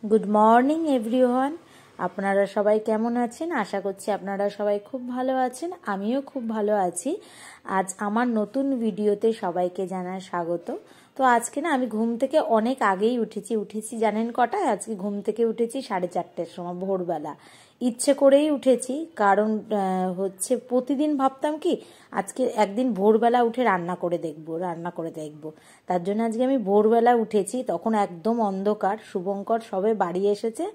Good morning everyone. আপনারা সবাই কেমন আছেন? আশা করছি আপনারা সবাই খুব ভালো আছেন, আমিও খুব ভালো আছি। আজ আমার নতুন ভিডিওতে সবাইকে জানাই স্বাগত। তো আজকে না আমি ঘুম থেকে অনেক আগেই উঠেছি জানেন কটায়? আজকে ঘুম থেকে উঠেছি 4:30টার সময়, ভোরবেলা। ইচ্ছে করেই উঠেছি, কারণ হচ্ছে প্রতিদিন ভাবতাম কি আজকে একদিন ভোরবেলা উঠে রান্না করে দেখবো। তার জন্য আজকে আমি ভোরবেলা উঠেছি, তখন একদম অন্ধকার, শুভঙ্কর সবে বাড়ি এসেছে,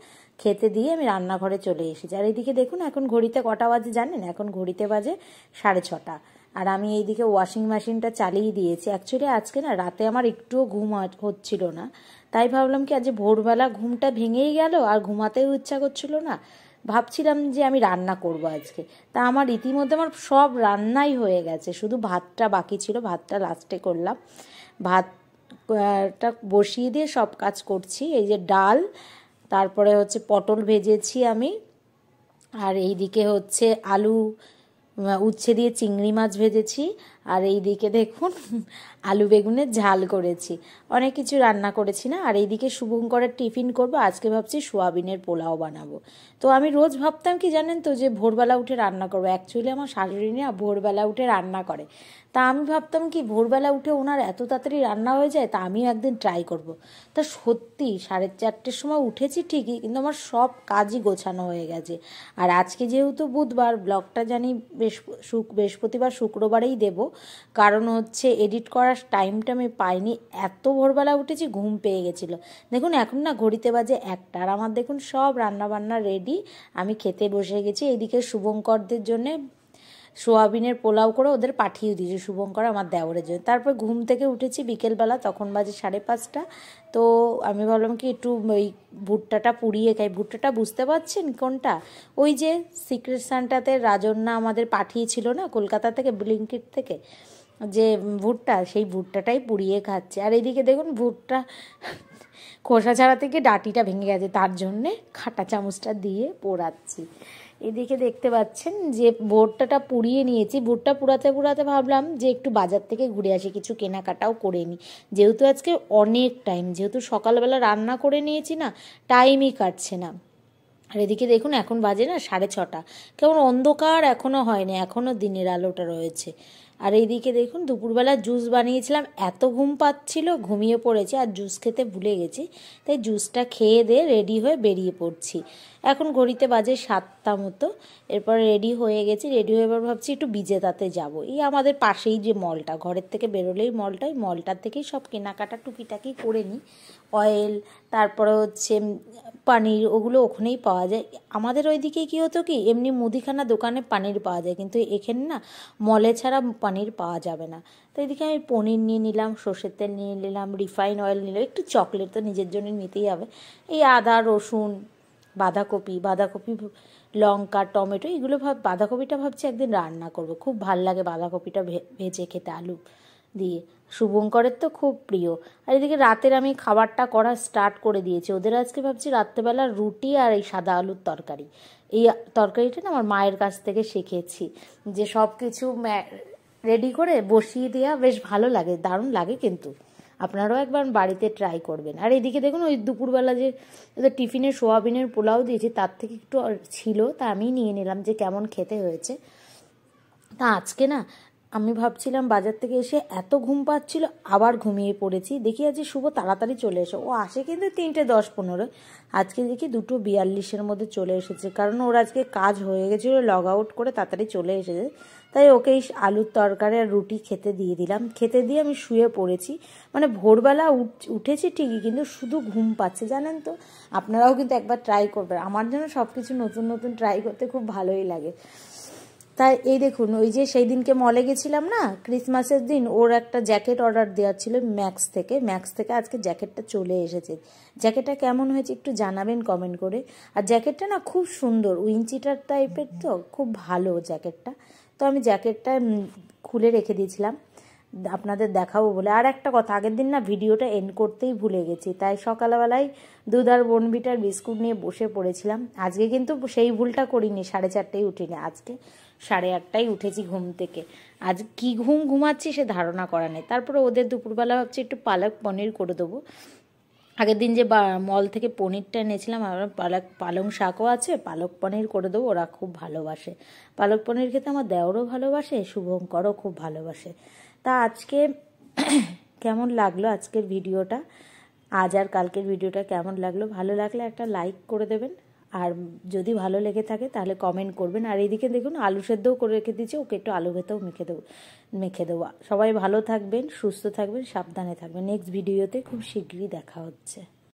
খেতে দিয়ে আমি রান্নাঘরে চলে এসেছি। আর এইদিকে দেখুন এখন ঘড়িতে কটা বাজে জানেন? এখন ঘড়িতে বাজে 6:30। আর আমি এইদিকে ওয়াশিং মেশিনটা চালিয়ে দিয়েছি। অ্যাকচুয়ালি আজকে না রাতে আমার একটুও ঘুম হচ্ছিল না, তাই ভাবলাম কি আজ ভোরবেলা ঘুমটা ভেঙেই গেল আর ঘুমাতেও ইচ্ছা করছিল না। ভাবছিলাম যে আমি রান্না করব আজকে। তা আমার ইতিমধ্যে আমার সব রান্নাই হয়ে গেছে, শুধু ভাতটা বাকি ছিল, ভাতটা লাস্টে করলাম। ভাতটা বসিয়ে দিয়ে সব কাজ করছি। এই যে ডাল, তারপরে হচ্ছে পটল ভেজেছি আমি, আর এইদিকে হচ্ছে আলু উচ্ছে দিয়ে চিংড়ি মাছ ভেজেছি, আর এইদিকে দেখুন আলু বেগুনের ঝাল করেছি। অনেক কিছু রান্না করেছি না। আর এইদিকে শুভঙ্করের টিফিন করব, আজকে ভাবছি সোয়াবিনের পোলাও বানাবো। তো আমি রোজ ভাবতাম কি জানেন তো, যে ভোরবেলা উঠে রান্না করবো। অ্যাকচুয়ালি আমার শাশুড়ি না ভোরবেলা উঠে রান্না করে, তা আমি ভাবতাম কি ভোরবেলা উঠে ওনার এত তাড়াতাড়ি রান্না হয়ে যায়, তা আমিও একদিন ট্রাই করব। তা সত্যি 4:30টার সময় উঠেছি ঠিকই, কিন্তু আমার সব কাজই গোছানো হয়ে গেছে। আর আজকে যেহেতু বুধবার, ব্লগটা জানি বৃহস্পতিবার শুক্রবারেই দেব, কারণ হচ্ছে এডিট করার টাইমটা আমি পাইনি, এত ভোরবেলা উঠেছি, ঘুম পেয়ে গেছিলো। দেখুন এখন না ঘড়িতে বাজে 1টা, আর আমার দেখুন সব রান্নাবান্না রেডি, আমি খেতে বসে গেছি। এদিকে শুভঙ্করদের জন্যে সোয়াবিনের পোলাও করে ওদের পাঠিয়ে দিয়েছি, শুভঙ্কর আমার দেওরের জন্য। তারপর ঘুম থেকে উঠেছি বিকেলবেলা, তখন বাজে 5:30। তো আমি ভাবলাম কি একটু ওই ভুট্টাটা পুড়িয়ে খাই। ভুট্টাটা বুঝতে পারছেন কোনটা? ওই যে সিক্রেট সান্টাতে রাজন্যা আমাদের পাঠিয়েছিল না কলকাতা থেকে, ব্লিঙ্কিট থেকে, যে ভুট্টা, সেই ভুট্টাটাই পুড়িয়ে খাচ্ছে। আর এইদিকে দেখুন ভুট্টা খোসা ছাড়া থেকে ডাঁটিটা ভেঙে গেছে, তার জন্যে কাঁটা চামচটা দিয়ে পোড়াচ্ছি। এদিকে দেখতে পাচ্ছেন যে ভুট্টাটা পুড়িয়ে নিয়েছি। ভুট্টা পুড়াতে পুড়াতে ভাবলাম যে একটু বাজার থেকে ঘুরে আসি, কিছু কেনাকাটাও করে নিই, যেহেতু আজকে অনেক টাইম, যেহেতু সকালবেলা রান্না করে নিয়েছি না, টাইমই কাটছে না। আর এদিকে দেখুন এখন বাজে না 6:30, কেমন অন্ধকার এখনও হয়নি, এখনও দিনের আলোটা রয়েছে। আর এইদিকে দেখুন দুপুরবেলা জুস বানিয়েছিলাম, এত ঘুম পাচ্ছিল, ঘুমিয়ে পড়েছি, আর জুস খেতে ভুলে গেছি, তাই জুসটা খেয়ে দিয়ে রেডি হয়ে বেরিয়ে পড়ছি। এখন ঘড়িতে বাজে 7টা মতো। এরপর রেডি হয়ে গেছি, রেডি হয়ে এবার ভাবছি একটু বিজেতাতে যাব। এই আমাদের পাশেই যে মলটা, ঘরের থেকে বেরোলেই মলটা, ওই মলটার থেকেই সব কেনাকাটা টুকিটাকি করে নিই। অয়েল, তারপরে হচ্ছে পানির, ওগুলো ওখানেই পাওয়া যায়। আমাদের ওইদিকে কী হতো কি, এমনি মুদিখানা দোকানে পানির পাওয়া যায়, কিন্তু এখানে না মলে ছাড়া পানির পাওয়া যাবে না। তো এদিকে আমি পনির নিয়ে নিলাম, সর্ষের তেল নিয়ে নিলাম, রিফাইন অয়েল নিলাম, একটু চকলেট তো নিজের জন্য নিতেই হবে, এই আদা রসুন, বাঁধাকপি, লঙ্কা, টমেটো, এগুলো বাঁধাকপিটা ভাবছি একদিন রান্না করব, খুব ভাল লাগে বাঁধাকপিটা ভেজে খেতে আলু দিয়ে। শুভঙ্করের তো খুব প্রিয়। আর এদিকে রাতের আমি খাবারটা করা স্টার্ট করে দিয়েছি। ওদের আজকে ভাবছি রাত্রেবেলা রুটি আর এই সাদা আলুর তরকারি। এই তরকারিটা না আমার মায়ের কাছ থেকে শিখেছি, যে সব কিছু রেডি করে বসিয়ে দেওয়া, বেশ ভালো লাগে, দারুণ লাগে কিন্তু। আপনারাও একবার বাড়িতে ট্রাই করবেন। আর এদিকে দেখুন ওই দুপুরবেলা যে ওদের টিফিনে সোয়াবিনের পোলাও দিয়েছি, তার থেকে একটু ছিল, তা আমি নিয়ে নিলাম যে কেমন খেতে হয়েছে। তা আজকে না আমি ভাবছিলাম বাজার থেকে এসে এত ঘুম পাচ্ছিল, আবার ঘুমিয়ে পড়েছি। দেখি আজ শুভ তাড়াতাড়ি চলে এসো, ও আসে কিন্তু 3:10-15, আজকে দেখি 2:42-এর মধ্যে চলে এসেছে, কারণ ওর আজকে কাজ হয়ে গেছিলো, লগ আউট করে তাড়াতাড়ি চলে এসেছে। তাই ওকে এই আলুর তরকারি আর রুটি খেতে দিয়ে দিলাম। খেতে দিয়ে আমি শুয়ে পড়েছি। মানে ভোরবেলা উঠেছি ঠিকই, কিন্তু শুধু ঘুম পাচ্ছে জানেন তো। আপনারাও কিন্তু একবার ট্রাই করবেন, আমার জন্য সব কিছু নতুন নতুন ট্রাই করতে খুব ভালোই লাগে। তাই এই দেখুন ওই যে সেই দিনকে মলে গেছিলাম না ক্রিসমাসের দিন, ওর একটা জ্যাকেট অর্ডার দেওয়া ছিল ম্যাক্স থেকে আজকে জ্যাকেটটা চলে এসেছে। জ্যাকেটটা কেমন হয়েছে একটু জানাবেন কমেন্ট করে। আর জ্যাকেটটা না খুব সুন্দর, উইনচিটার টাইপের, তো খুব ভালো জ্যাকেটটা। তো আমি জ্যাকেটটা খুলে রেখে দিয়েছিলাম আপনাদের দেখাবো বলে। আর একটা কথা, আগের দিন না ভিডিওটা এন্ড করতেই ভুলে গেছি, তাই সকালবেলায় দুধ আর বোর্নভিটার বিস্কুট নিয়ে বসে পড়েছিলাম। আজকে কিন্তু সেই ভুলটা করিনি, 4:30টায় উঠিনি, আজকে 8:30টায় উঠেছি ঘুম থেকে। আজ কি ঘুমাচ্ছি সে ধারণা করা নেই। তারপরে ওদের দুপুরবেলা ভাবছি একটু পালক পনির করে দেবো। আগের দিন যে মল থেকে পনিরটা এনেছিলাম, আমার পালং শাকও আছে, পালক পনির করে দেবো, ওরা খুব ভালোবাসে পালক পনির খেতে। আমার দেওরও ভালোবাসে, শুভঙ্করও খুব ভালোবাসে। তা আজকে কেমন লাগলো আজকের ভিডিওটা, আজ আর কালকের ভিডিওটা কেমন লাগলো? ভালো লাগলে একটা লাইক করে দেবেন, আর যদি ভালো লেগে থাকে তাহলে কমেন্ট করবেন। আর এইদিকে দেখুন আলু সেদ্ধও করে রেখে দিয়েছি, ওকে একটু আলু ভেতেও মেখে দেবো। সবাই ভালো থাকবেন, সুস্থ থাকবেন, সাবধানে থাকবেন। নেক্সট ভিডিওতে খুব শীঘ্রই দেখা হচ্ছে।